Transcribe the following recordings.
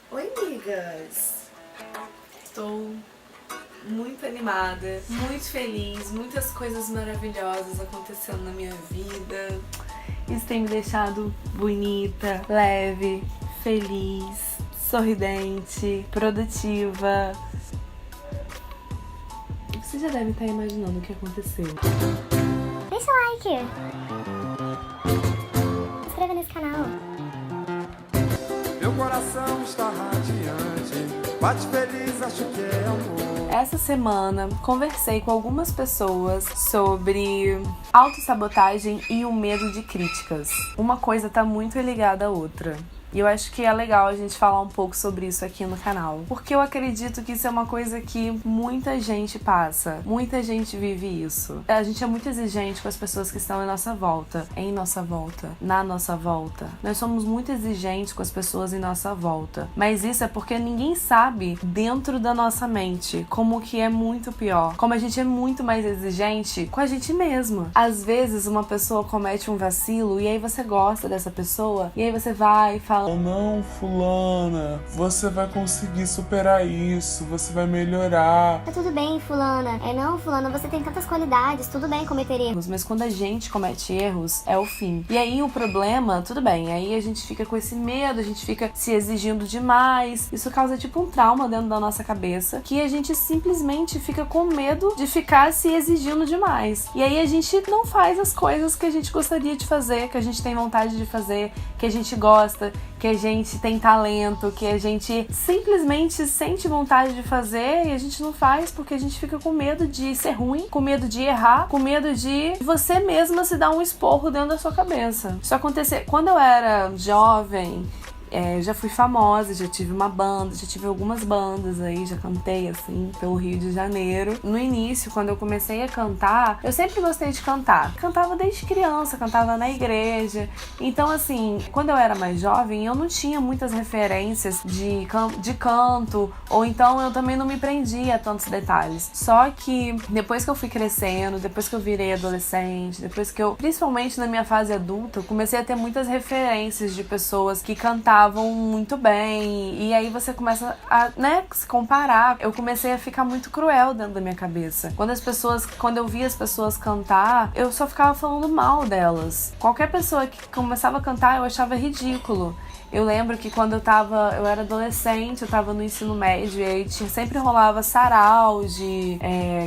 Oi, amigas! Estou muito animada, muito feliz, muitas coisas maravilhosas acontecendo na minha vida. Isso tem me deixado bonita, leve, feliz, sorridente, produtiva. Você já deve estar imaginando o que aconteceu. Deixa o like. Se inscreva nesse canal. Meu coração está radiante, bate feliz, acho que é amor. Essa semana conversei com algumas pessoas sobre autossabotagem e o medo de críticas. Uma coisa tá muito ligada à outra. E eu acho que é legal a gente falar um pouco sobre isso aqui no canal. Porque eu acredito que isso é uma coisa que muita gente passa. Muita gente vive isso. A gente é muito exigente com as pessoas que estão em nossa volta. Em nossa volta. Na nossa volta. Nós somos muito exigentes com as pessoas em nossa volta. Mas isso é porque ninguém sabe dentro da nossa mente como que é muito pior. Como a gente é muito mais exigente com a gente mesma. Às vezes uma pessoa comete um vacilo e aí você gosta dessa pessoa. E aí você vai e fala: não, fulana, você vai conseguir superar isso, você vai melhorar. Tá tudo bem, fulana. Não, fulana, você tem tantas qualidades, tudo bem cometer erros. Mas quando a gente comete erros, é o fim. E aí o problema, tudo bem, aí a gente fica com esse medo, a gente fica se exigindo demais. Isso causa tipo um trauma dentro da nossa cabeça, que a gente simplesmente fica com medo de ficar se exigindo demais. E aí a gente não faz as coisas que a gente gostaria de fazer, que a gente tem vontade de fazer, que a gente gosta, que a gente tem talento, que a gente simplesmente sente vontade de fazer e a gente não faz porque a gente fica com medo de ser ruim, com medo de errar, com medo de você mesma se dar um esporro dentro da sua cabeça. Isso acontecer quando eu era jovem. Já fui famosa, já tive uma banda, já tive algumas bandas aí, já cantei assim pelo Rio de Janeiro. No início, quando eu comecei a cantar, eu sempre gostei de cantar. Cantava desde criança, cantava na igreja. Então assim, quando eu era mais jovem, eu não tinha muitas referências de canto, ou então eu também não me prendia a tantos detalhes. Só que depois que eu fui crescendo, depois que eu virei adolescente, depois que eu, principalmente na minha fase adulta, eu comecei a ter muitas referências de pessoas que cantavam muito bem, e aí você começa a, se comparar. Eu comecei a ficar muito cruel dentro da minha cabeça. Quando eu via as pessoas cantar, eu só ficava falando mal delas. Qualquer pessoa que começava a cantar, eu achava ridículo. Eu lembro que quando eu era adolescente, eu tava no ensino médio, e aí sempre rolava sarau de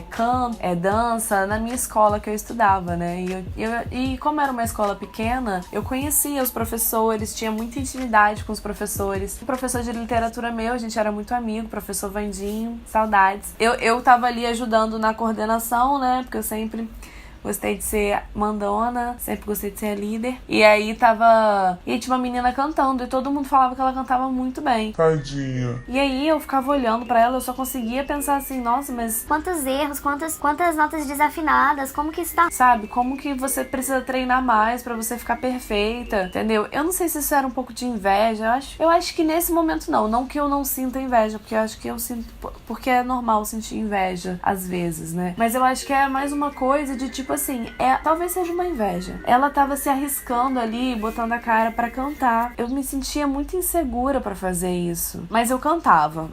canto, dança na minha escola que eu estudava, né? E como era uma escola pequena, eu conhecia os professores, tinha muita intimidade com os professores. O professor de literatura meu, a gente era muito amigo, professor Vandinho, saudades. Eu tava ali ajudando na coordenação, né? Porque eu sempre gostei de ser mandona, sempre gostei de ser a líder. E aí tinha uma menina cantando e todo mundo falava que ela cantava muito bem. Tadinha. E aí eu ficava olhando pra ela, eu só conseguia pensar assim: nossa, mas Quantos erros, quantas notas desafinadas, como que isso tá? sabe, como que você precisa treinar mais pra você ficar perfeita, entendeu? Eu não sei se isso era um pouco de inveja, eu acho que nesse momento não que eu não sinta inveja, porque eu acho que eu sinto, porque é normal sentir inveja às vezes, né? Mas eu acho que é mais uma coisa de tipo assim, talvez seja uma inveja. Ela tava se arriscando ali, botando a cara pra cantar. Eu me sentia muito insegura pra fazer isso, mas eu cantava.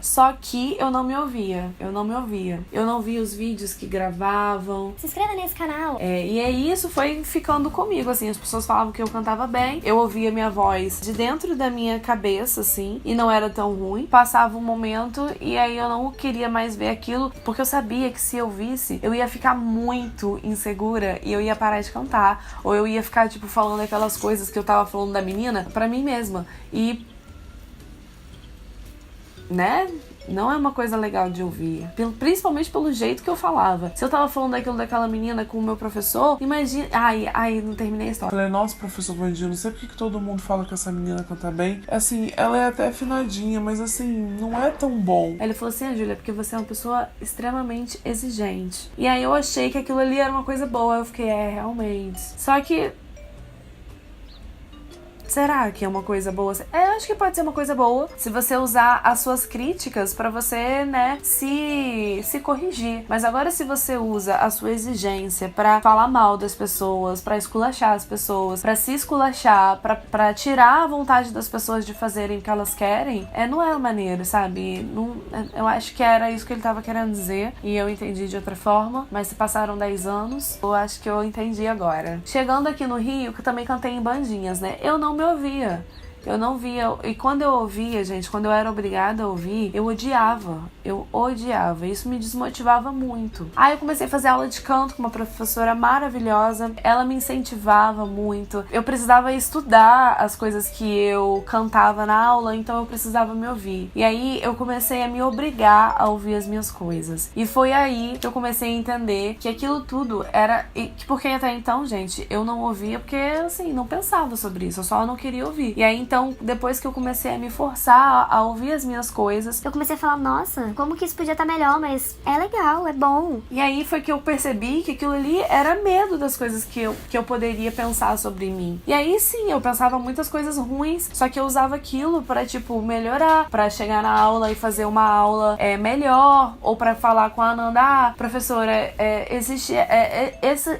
Só que eu não me ouvia. Eu não via os vídeos que gravavam. Se inscreva nesse canal. E aí isso foi ficando comigo, assim. As pessoas falavam que eu cantava bem. Eu ouvia minha voz de dentro da minha cabeça, assim, e não era tão ruim. Passava um momento e aí eu não queria mais ver aquilo, porque eu sabia que se eu visse, eu ia ficar muito insegura e eu ia parar de cantar. Ou eu ia ficar, tipo, falando aquelas coisas que eu tava falando da menina pra mim mesma. E, né? Não é uma coisa legal de ouvir. Principalmente pelo jeito que eu falava. Se eu tava falando daquilo daquela menina com o meu professor, imagina... Ai, não terminei a história. Falei, nossa, professor Vandinho, não sei porque que todo mundo fala que essa menina canta bem. Assim, ela é até afinadinha, mas assim, não é tão bom. Ele falou assim: Júlia, porque você é uma pessoa extremamente exigente. E aí eu achei que aquilo ali era uma coisa boa. Eu fiquei, realmente. Só que Será que é uma coisa boa? Acho que pode ser uma coisa boa se você usar as suas críticas pra você, né, se corrigir. Mas agora se você usa a sua exigência pra falar mal das pessoas, pra esculachar as pessoas, pra se esculachar, pra tirar a vontade das pessoas de fazerem o que elas querem, não é maneiro, sabe? Não, eu acho que era isso que ele tava querendo dizer e eu entendi de outra forma, mas se passaram 10 anos, eu acho que eu entendi agora. Chegando aqui no Rio, que eu também cantei em bandinhas, né? Eu não me ouvia. Eu não via, e quando eu ouvia, gente, quando eu era obrigada a ouvir, eu odiava, isso me desmotivava muito. Aí eu comecei a fazer aula de canto com uma professora maravilhosa, ela me incentivava muito, eu precisava estudar as coisas que eu cantava na aula, então eu precisava me ouvir. E aí eu comecei a me obrigar a ouvir as minhas coisas, e foi aí que eu comecei a entender que aquilo tudo era, porque até então, gente, eu não ouvia porque, assim, não pensava sobre isso, eu só não queria ouvir. E aí, então, depois que eu comecei a me forçar a ouvir as minhas coisas, eu comecei a falar, nossa, como que isso podia estar melhor, mas é legal, é bom. E aí foi que eu percebi que aquilo ali era medo das coisas que eu poderia pensar sobre mim. E aí sim, eu pensava muitas coisas ruins, só que eu usava aquilo pra, tipo, melhorar, pra chegar na aula e fazer uma aula melhor, ou pra falar com a Ananda, professora, existe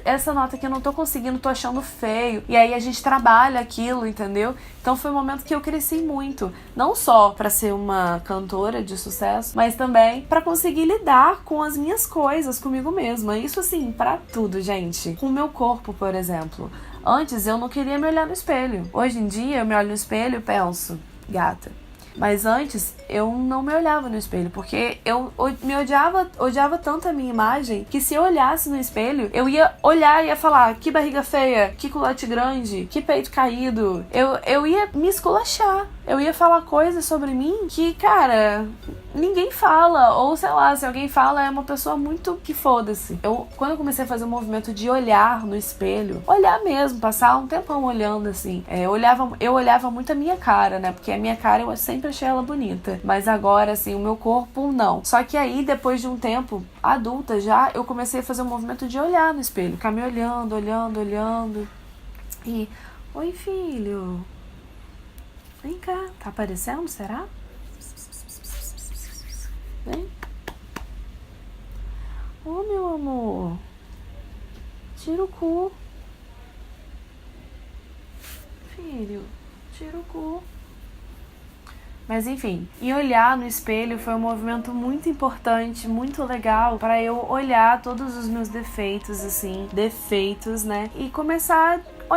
essa nota que eu não tô conseguindo, tô achando feio. E aí a gente trabalha aquilo, entendeu? Então foi um momento que eu cresci muito, não só pra ser uma cantora de sucesso, mas também pra conseguir lidar com as minhas coisas comigo mesma. Isso, assim, pra tudo, gente. Com o meu corpo, por exemplo. Antes eu não queria me olhar no espelho. Hoje em dia eu me olho no espelho e penso, gata. Mas antes eu não me olhava no espelho, porque eu me odiava tanto a minha imagem, que se eu olhasse no espelho, eu ia olhar e ia falar, que barriga feia, que culote grande, que peito caído. Eu ia me esculachar. Eu ia falar coisas sobre mim que, cara, ninguém fala. Ou, sei lá, se alguém fala, é uma pessoa muito que foda-se. Quando eu comecei a fazer o movimento de olhar no espelho, olhar mesmo, passar um tempão olhando, assim, eu olhava muito a minha cara, né? Porque a minha cara eu sempre achei ela bonita. Mas agora, assim, o meu corpo, não. Só que aí, depois de um tempo, adulta já, eu comecei a fazer o movimento de olhar no espelho. Ficar me olhando. E, oi, filho. Vem cá, tá aparecendo, será? Vem. Ô, meu amor. Tira o cu. Filho, tira o cu. Mas enfim, e olhar no espelho foi um movimento muito importante, muito legal para eu olhar todos os meus defeitos, assim, né? E começar a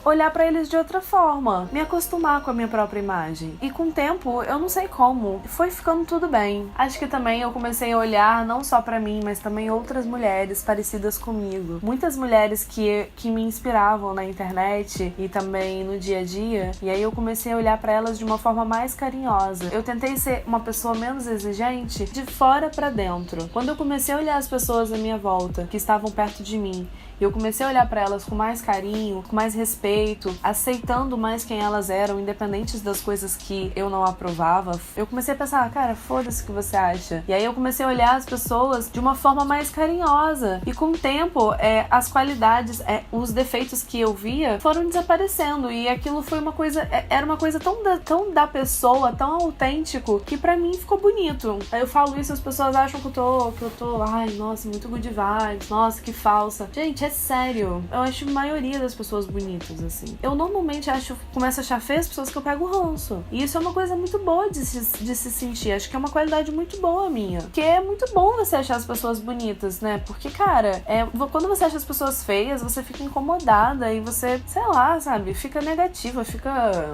olhar pra eles de outra forma, me acostumar com a minha própria imagem. E com o tempo, eu não sei como, foi ficando tudo bem. Acho que também eu comecei a olhar não só pra mim, mas também outras mulheres parecidas comigo. Muitas mulheres que me inspiravam na internet e também no dia a dia, e aí eu comecei a olhar pra elas de uma forma mais carinhosa. Eu tentei ser uma pessoa menos exigente de fora pra dentro. Quando eu comecei a olhar as pessoas à minha volta, que estavam perto de mim, e eu comecei a olhar pra elas com mais carinho, com mais respeito, aceitando mais quem elas eram, independentes das coisas que eu não aprovava. Eu comecei a pensar, cara, foda-se o que você acha. E aí eu comecei a olhar as pessoas de uma forma mais carinhosa. E com o tempo, as qualidades, os defeitos que eu via foram desaparecendo. E aquilo foi uma coisa, era uma coisa tão da pessoa, tão autêntico, que pra mim ficou bonito. Aí eu falo isso, as pessoas acham que eu tô, ai, nossa, muito good vibes, nossa, que falsa. Gente, é sério, eu acho a maioria das pessoas bonitas, assim. Eu normalmente começo a achar feio as pessoas que eu pego ranço. E isso é uma coisa muito boa de se sentir. Acho que é uma qualidade muito boa minha. Porque é muito bom você achar as pessoas bonitas, né? Porque, cara, quando você acha as pessoas feias, você fica incomodada e você, sei lá, sabe, fica negativa, fica...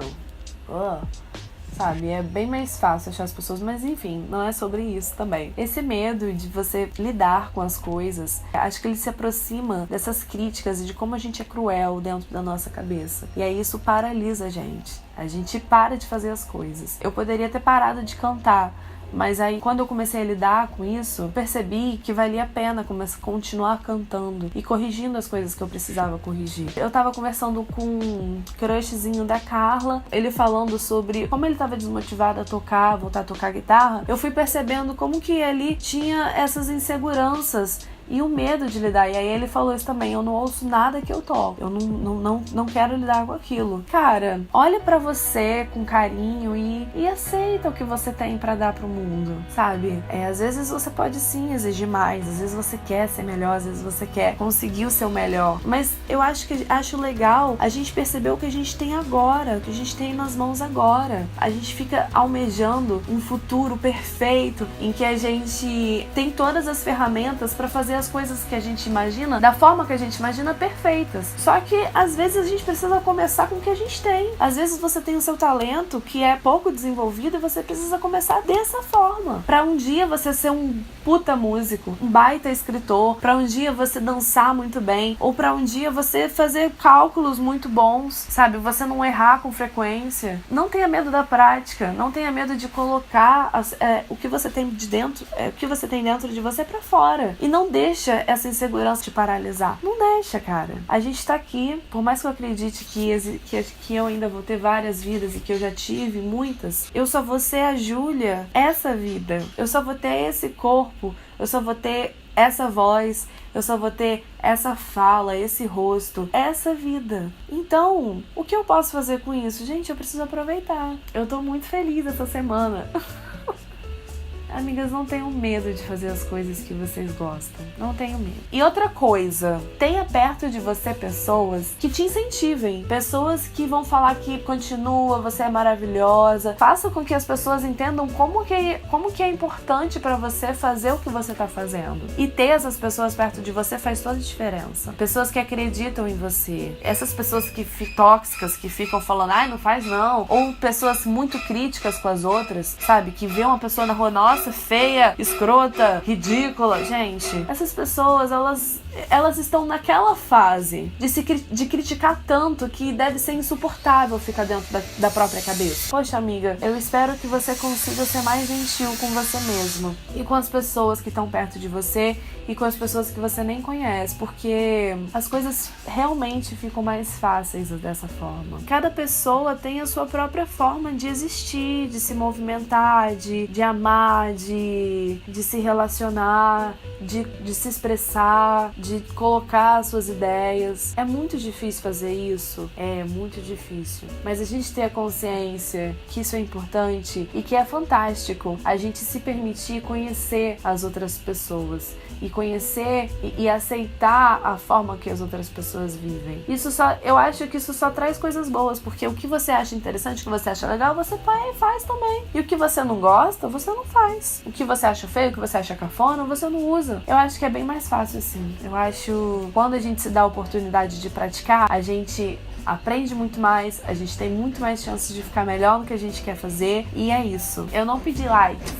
sabe, é bem mais fácil achar as pessoas, mas enfim, não é sobre isso também. Esse medo de você lidar com as coisas, acho que ele se aproxima dessas críticas e de como a gente é cruel dentro da nossa cabeça. E aí isso paralisa a gente para de fazer as coisas. Eu poderia ter parado de cantar, mas aí, quando eu comecei a lidar com isso, percebi que valia a pena continuar cantando e corrigindo as coisas que eu precisava corrigir. Eu tava conversando com um crushzinho da Carla, ele falando sobre como ele tava desmotivado a voltar a tocar guitarra. Eu fui percebendo como que ele tinha essas inseguranças E o medo de lidar. E aí ele falou isso também, eu não ouço nada que eu toco. Eu não quero lidar com aquilo. Cara, olha pra você com carinho e aceita o que você tem pra dar pro mundo, sabe? Às vezes você pode sim exigir mais, às vezes você quer ser melhor, às vezes você quer conseguir o seu melhor. Mas eu acho legal a gente perceber o que a gente tem agora, o que a gente tem nas mãos agora. A gente fica almejando um futuro perfeito em que a gente tem todas as ferramentas pra fazer as coisas que a gente imagina, da forma que a gente imagina, perfeitas. Só que às vezes a gente precisa começar com o que a gente tem. Às vezes você tem o seu talento que é pouco desenvolvido e você precisa começar dessa forma. Pra um dia você ser um puta músico, um baita escritor, pra um dia você dançar muito bem, ou pra um dia você fazer cálculos muito bons, sabe? Você não errar com frequência. Não tenha medo da prática, não tenha medo de colocar o que você tem de dentro, o que você tem dentro de você pra fora. E não deixa essa insegurança te paralisar. Não deixa, cara. A gente tá aqui, por mais que eu acredite que eu ainda vou ter várias vidas e que eu já tive muitas, eu só vou ser a Júlia essa vida. Eu só vou ter esse corpo, eu só vou ter essa voz, eu só vou ter essa fala, esse rosto, essa vida. Então, o que eu posso fazer com isso? Gente, eu preciso aproveitar. Eu tô muito feliz essa semana. Amigas, não tenham medo de fazer as coisas que vocês gostam. Não tenham medo. E outra coisa, tenha perto de você pessoas que te incentivem. Pessoas que vão falar que continua, você é maravilhosa. Faça com que as pessoas entendam como que é importante pra você fazer o que você tá fazendo. E ter essas pessoas perto de você faz toda a diferença. Pessoas que acreditam em você. Essas pessoas tóxicas, que ficam falando, ai, não faz não. Ou pessoas muito críticas com as outras, sabe? Que vê uma pessoa na rua, nossa, feia, escrota, ridícula. Gente, essas pessoas, elas estão naquela fase de criticar tanto que deve ser insuportável ficar dentro da própria cabeça. Poxa, amiga, eu espero que você consiga ser mais gentil com você mesma e com as pessoas que estão perto de você e com as pessoas que você nem conhece, porque as coisas realmente ficam mais fáceis dessa forma. Cada pessoa tem a sua própria forma de existir, de se movimentar, de amar, de se relacionar, de se expressar, de colocar suas ideias. É muito difícil fazer isso, é muito difícil. Mas a gente ter a consciência que isso é importante e que é fantástico a gente se permitir conhecer as outras pessoas e conhecer e aceitar a forma que as outras pessoas vivem. Eu acho que isso só traz coisas boas, porque o que você acha interessante, o que você acha legal, você faz também. E o que você não gosta, você não faz. O que você acha feio, o que você acha cafona, você não usa. Eu acho que é bem mais fácil assim. Eu acho, quando a gente se dá a oportunidade de praticar, a gente aprende muito mais, a gente tem muito mais chances de ficar melhor no que a gente quer fazer. E é isso. Eu não pedi likes.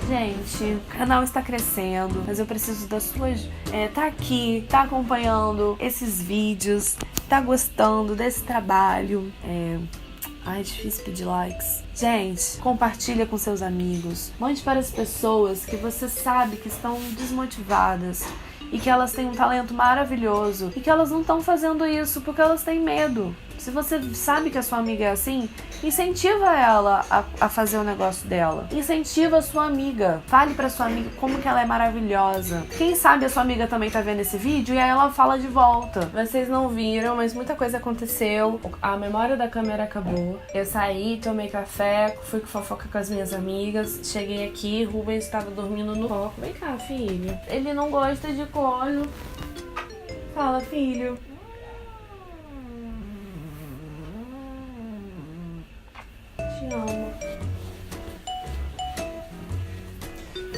Gente, o canal está crescendo, mas eu preciso das suas... tá aqui, tá acompanhando esses vídeos, tá gostando desse trabalho. Ai, é difícil pedir likes. Gente, compartilha com seus amigos. Mande para as pessoas que você sabe que estão desmotivadas e que elas têm um talento maravilhoso e que elas não estão fazendo isso porque elas têm medo. Se você sabe que a sua amiga é assim, incentiva ela a fazer o negócio dela. Incentiva a sua amiga. Fale pra sua amiga como que ela é maravilhosa. Quem sabe a sua amiga também tá vendo esse vídeo e aí ela fala de volta. Vocês não viram, mas muita coisa aconteceu. A memória da câmera acabou. Eu saí, tomei café, fui fofoca com as minhas amigas. Cheguei aqui, Rubens estava dormindo no copo. Vem cá, filho. Ele não gosta de colo. Fala, filho. Te amo.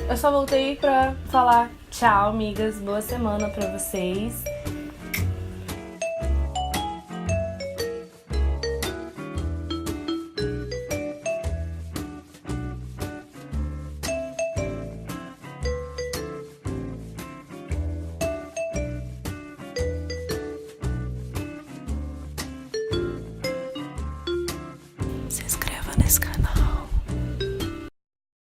Eu só voltei pra falar tchau, amigas. Boa semana pra vocês. Se inscreva nesse canal.